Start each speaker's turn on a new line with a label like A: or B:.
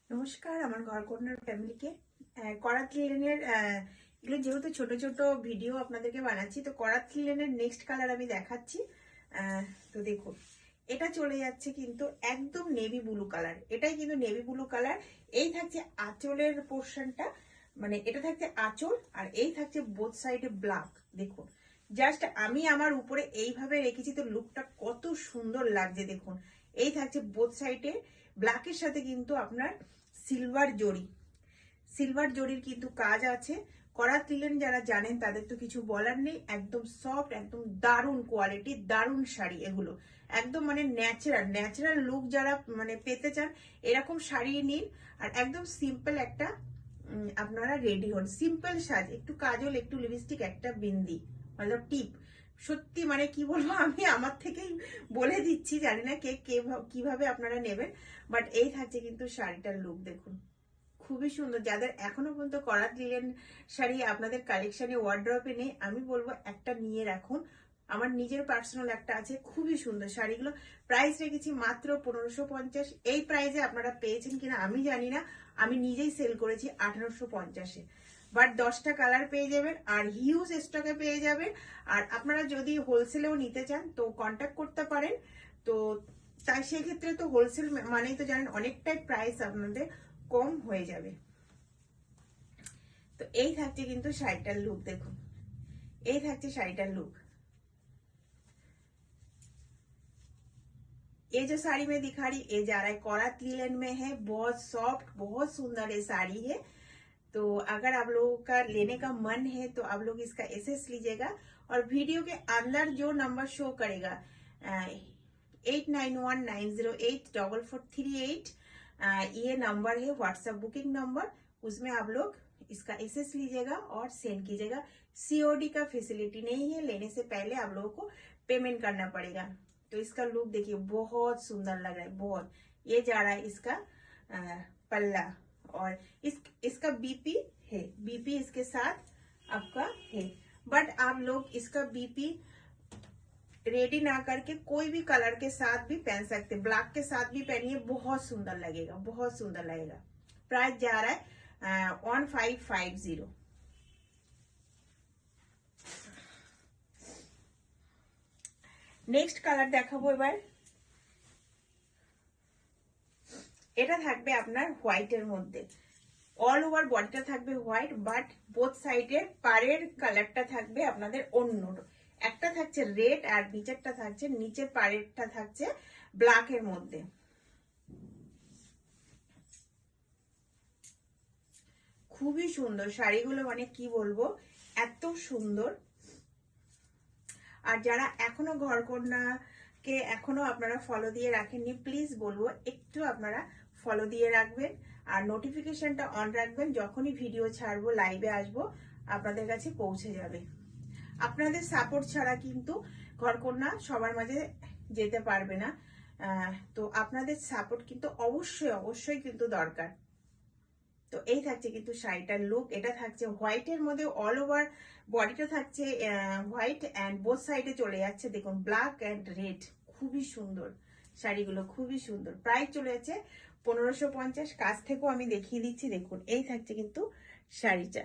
A: নমস্কার আমার ঘরকন্যার ফ্যামিলিকে। করাত লিলেনের এগুলো যেহেতু ছোট ছোট ভিডিও আপনাদেরকে বানাচ্ছি, তো করাত লিলেনের নেক্সট কালার আমি দেখাচ্ছি। তো দেখুন, এটা চলে যাচ্ছে কিন্তু একদম নেভি ব্লু কালার। এটাই কিন্তু নেভি ব্লু কালার। এই থাকছে আঁচলের পোর্শনটা, মানে এটা থাকছে আঁচল, আর এই থাকছে বোথ সাইডে ব্ল্যাক। দেখুন, জাস্ট আমি আমার উপরে এইভাবে রেখেছি, তো লুকটা কত সুন্দর লাগছে দেখুন। এই থাকছে বোথ সাইডে ব্ল্যাকের সাথে কিন্তু আপনার সিলভার জড়ি, সিলভার জড়ির কিন্তু কাজ আছে। করাত লিলেন যারা জানেন তাদের তো কিছু বলার নেই। একদম সফট, একদম দারুণ কোয়ালিটি, দারুণ শাড়ি এগুলো। একদম মানে ন্যাচারাল ন্যাচারাল লুক যারা মানে পেতে চান, এরকম শাড়ি নিন। আর একদম সিম্পল একটা আপনারা রেডি হন। সিম্পল সাজ, একটু কাজল, একটু লিপস্টিক, একটা বিন্দি, মানে টিপ। সত্যি মানে কি বলবো, আমি আমার থেকেই বলে দিচ্ছি, জানি না কে কিভাবে আপনারা নেবেন। বাট এই থাকছে কিন্তু শাড়িটার লুক দেখুন, খুবই সুন্দর। যাদের এখনো পর্যন্ত করাত লিলেন শাড়ি আপনাদের কালেকশনে ওয়ার্ড্রপে নেই, আমি বলবো একটা নিয়ে রাখুন। আমার নিজের পার্সোনাল একটা আছে, খুবই সুন্দর শাড়িগুলো। প্রাইস রেখেছি মাত্র 1550। এই প্রাইসে আপনারা পেয়েছেন কিনা আমি জানি না, আমি নিজেই সেল করেছি 1850-এ। বাট 10টা কালার পেয়ে যাবেন আর হিউজ স্টকে পেয়ে যাবেন। আর আপনারা যদি হোলসেলেও নিতে চান তো কন্ট্যাক্ট করতে পারেন। তো তাই সেক্ষেত্রে তো হোলসেল মানেই তো জানেন অনেকটাই প্রাইস আপনাদের কম হয়ে যাবে। তো এই থাকছে কিন্তু শাড়িটার লুক দেখুন, এই থাকছে শাড়িটার लुक। ये जो साड़ी मैं दिखा रही, ये जा रहा है कोरात लिलन में है। बहुत सॉफ्ट, बहुत सुंदर ये साड़ी है। तो अगर आप लोगों का लेने का मन है तो आप लोग इसका एसएस लीजिएगा। और वीडियो के अंदर जो नंबर शो करेगा 8919084438, ये नंबर है व्हाट्सएप बुकिंग नंबर। उसमें आप लोग इसका एसएस लीजिएगा और सेंड कीजिएगा। सीओडी का फैसिलिटी नहीं है, लेने से पहले आप लोगों को पेमेंट करना पड़ेगा। तो इसका लुक देखिए, बहुत सुंदर लग रहा है, बहुत। ये जा रहा है इसका पल्ला। और इसका बीपी है, बीपी इसके साथ आपका है। बट आप लोग इसका बीपी रेडी ना करके कोई भी कलर के साथ भी पहन सकते, ब्लैक के साथ भी पहनिए, बहुत सुंदर लगेगा, बहुत सुंदर लगेगा। प्राइस जा रहा है 1550। নেক্সট কালার দেখাবো এবার। এটা থাকবে আপনার হোয়াইটের মধ্যে, অল ওভার বডিটা থাকবে হোয়াইট, বাট বোথ সাইডের পাড়ের কালারটা থাকবে আপনাদের অন্য। একটা থাকছে রেড আর নিচেরটা থাকছে, নিচের পাড়েরটা থাকছে ব্ল্যাকের মধ্যে। খুবই সুন্দর শাড়িগুলো, মানে কি বলবো, এত সুন্দর। আর যারা এখনো ঘরকন্যাকে এখনো আপনারা ফলো দিয়ে রাখেননি, প্লিজ বলবো একটু আপনারা ফলো দিয়ে রাখবেন আর নোটিফিকেশনটা অন রাখবেন। যখনই ভিডিও ছাড়বো, লাইভে আসবো, আপনাদের কাছে পৌঁছে যাবে। আপনাদের সাপোর্ট ছাড়া কিন্তু ঘরকন্যা সবার মাঝে যেতে পারবে না। তো আপনাদের সাপোর্ট কিন্তু অবশ্যই অবশ্যই কিন্তু দরকার। তো এই থাকছে কিন্তু শাড়িটার লুক। এটা থাকছে হোয়াইটের মধ্যে, অল ওভার বডিটা থাকছে হোয়াইট অ্যান্ড বোথ সাইডে চলে যাচ্ছে দেখুন ব্ল্যাক অ্যান্ড রেড। খুবই সুন্দর শাড়িগুলো, খুবই সুন্দর। প্রাইস চলে যাচ্ছে 1550। কাছ থেকেও আমি দেখিয়ে দিচ্ছি, দেখুন এই থাকছে কিন্তু শাড়িটা।